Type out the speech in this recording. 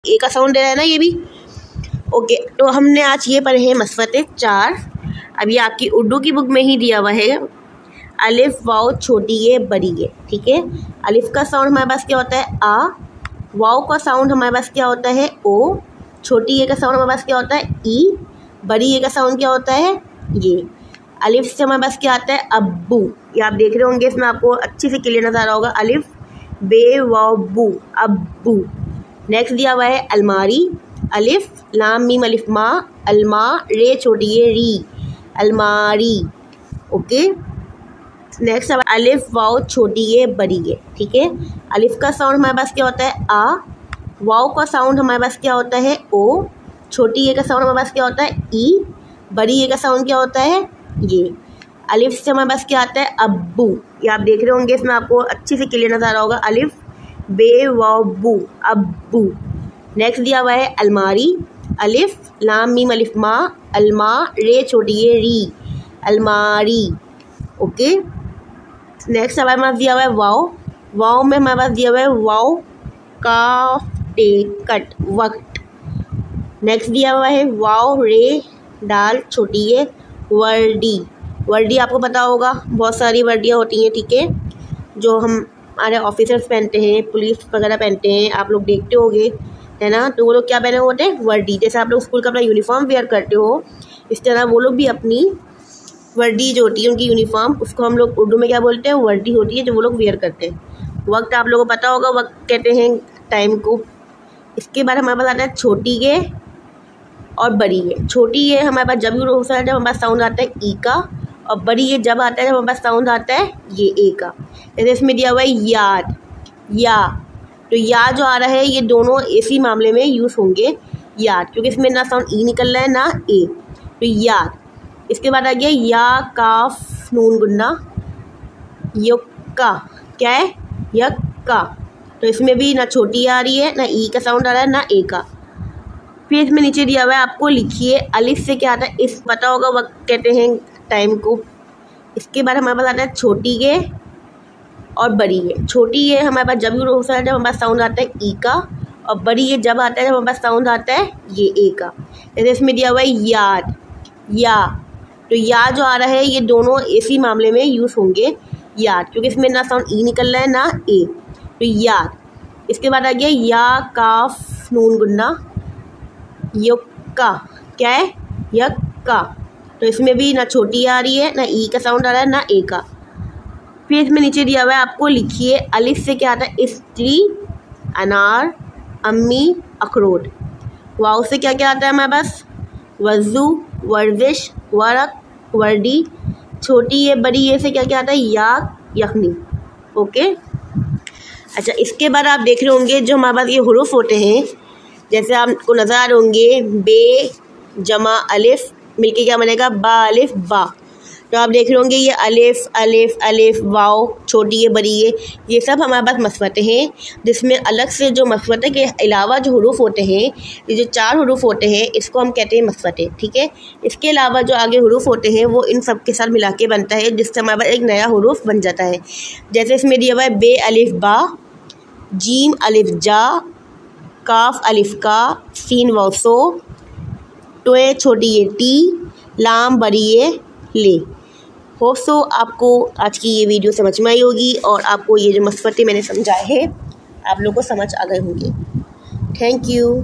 ए का साउंड दे रहा है ना ये भी। ओके, तो हमने आज ये पढ़े हैं मसवते 4। अब ये आपकी उर्दू की बुक में ही दिया हुआ है। अलिफ वाव छोटी ये बड़ी ये, ठीक है। अलिफ का साउंड हमारे पास क्या होता है आ, वाव का साउंड हमारे पास क्या होता है ओ, छोटी ये का साउंड हमारे पास क्या होता है ई, बड़ी ये का साउंड क्या होता है ये। अलिफ से हमारे पास क्या आता है अब्बू, ये आप देख रहे होंगे, इसमें आपको अच्छे से क्लियर नजर आ रहा होगा। अलिफ बे वाव बू, अब्बू। नेक्स्ट दिया हुआ है अलमारी, अलिफ लाम मीम अलिफ मा, अलमा रे छोटी ये री, अलमारी। ओके, नेक्स्ट अलिफ वाव छोटी ये बड़ी ये, ठीक है। अलिफ का साउंड हमारे पास क्या होता है आ, वाव का साउंड हमारे पास क्या होता है ओ, छोटी ये का साउंड हमारे पास क्या होता है ई, बड़ी ये का साउंड क्या होता है ये। अलिफ से हमारे पास क्या आता है अब्बू, ये आप देख रहे होंगे, इसमें आपको अच्छे से क्लियर नजर आ रहा होगा। अलिफ बे वाव बू, अब्बू। नेक्स्ट दिया हुआ है अलमारी, अलिफ लाम मीम अलिफ मा, अलमा रे छोटी ये री, अलमारी। ओके, नेक्स्ट हमारे पास दिया हुआ है वाव, वाव में हमारे पास दिया हुआ है वाव काफ टे कट वक्त। नेक्स्ट दिया हुआ है वाव रे डाल छोटी ये वर्डी, वर्दी आपको पता होगा बहुत सारी वर्दियाँ होती हैं, ठीक है, जो हमारे ऑफिसर्स पहनते हैं, पुलिस वगैरह पहनते हैं, आप लोग देखते होंगे, है ना। तो वो लोग क्या पहने होते हैं वर्दी, जैसे आप लोग स्कूल का अपना यूनिफॉर्म वेयर करते हो, इस तरह वो लोग भी अपनी वर्दी जो होती है उनकी यूनिफॉर्म, उसको हम लोग उर्दू में क्या बोलते हैं वर्दी होती है जो वो लोग वेयर करते हैं। वक्त आप लोगों को पता होगा, वक्त कहते हैं टाइम को। इसके बाद हमारे पास आता है छोटी ये और बड़ी ये। छोटी ये हमारे पास जब यूज होता है जब हमारे पास साउंड आता है ई का, और बड़ी ये जब आता है जब हमारे पास साउंड आता है ये ए का। जैसे इसमें दिया हुआ है याद, या, तो या जो आ रहा है ये दोनों इसी मामले में यूज़ होंगे याद, क्योंकि इसमें ना साउंड ई निकल रहा है ना ए, तो याद। इसके बाद आ गया या काफ नून गुन्ना, यक्का, क्या है यक्का, तो इसमें भी ना छोटी आ रही है ना ई का साउंड आ रहा है ना ए का। फिर इसमें नीचे दिया हुआ है आपको लिखिए, अलिफ से क्या आता है इस पता होगा, वक्त कहते हैं टाइम को। इसके बाद हमारे पास आता है छोटी ये और बड़ी ये। छोटी ये हमारे पास जब यूज होता है जब हमारे पास साउंड आता है ई का, और बड़ी ये जब आता है जब हमारे पास साउंड आता है ये ए का। जैसे इसमें दिया हुआ है याद, या, तो या जो आ रहा है ये दोनों इसी मामले में यूज़ होंगे याद, क्योंकि इसमें ना साउंड ई निकल रहा है ना ए, तो याद। इसके बाद आ गया या काफ नून गुन्ना, यक्का, क्या है यक्का, तो इसमें भी ना छोटी आ रही है ना ई का साउंड आ रहा है ना ए का। फिर इसमें नीचे दिया हुआ है आपको लिखिए, अलिफ से क्या आता है स्त्री, अनार, अम्मी, अखरोट। वाव से क्या क्या आता है हमारे पास वज़ू, वर्जिश, वरक, वर्दी। छोटी ये बड़ी ये से क्या क्या आता है याक, यखनी। ओके, अच्छा, इसके बाद आप देख रहे होंगे जो हमारे पास ये हुरूफ होते हैं, जैसे आपको नज़र आ रहे होंगे बे जमा अलिफ मिलके क्या बनेगा बा अलिफ बा। तो आप देख रहे होंगे ये अलिफ अलिफ अलिफ वाव छोटी ये बड़ी ये सब हमारे पास मसवते हैं, जिसमें अलग से जो मसवते के अलावा जो हुरूफ होते हैं, ये जो 4 हुरूफ होते हैं इसको हम कहते हैं मसवते, ठीक है। इसके अलावा जो आगे हुरूफ होते हैं वो इन सब के साथ मिला के बनता है, जिससे हमारे पास एक नया हुरूफ बन जाता है। जैसे इसमें दिया हुआ है बे अलिफ बा, जीम अलिफ जा, काफ अलिफ का, सीन वाव सो, टोए छोटी ये टी, लाम बड़ी ये ले। होप सो आपको आज की ये वीडियो समझ में आई होगी, और आपको ये जो मसवते मैंने समझाए हैं आप लोग को समझ आ गए होंगे। Thank you.